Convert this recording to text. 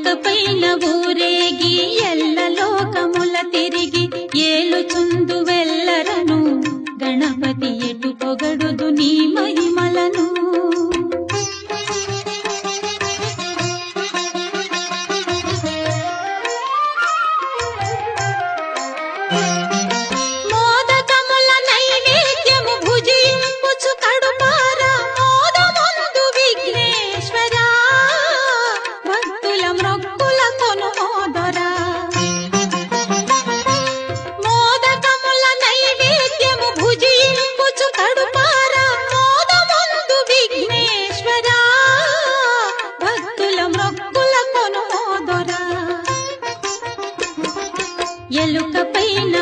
ఎలుకపైన ఊరేగి ఎల్ల లోకముల తిరిగి ఏలుచుందు వెల్లరను గణపతి ఎటు పొగడుదు నీ మహిమలను. మోదకముల నైవేద్యము భుజింపుచు కడుపార మోదముందు విఘ్నేశ్వరా భక్తుల మ్రొక్కుల కొనుమోదరా. మోదకముల నైవేద్యము భుజింపుచు కడుపార మోదముందు విఘ్నేశ్వరా భక్తుల మ్రొక్కుల కొనుమోదరా. ఎలుకపైన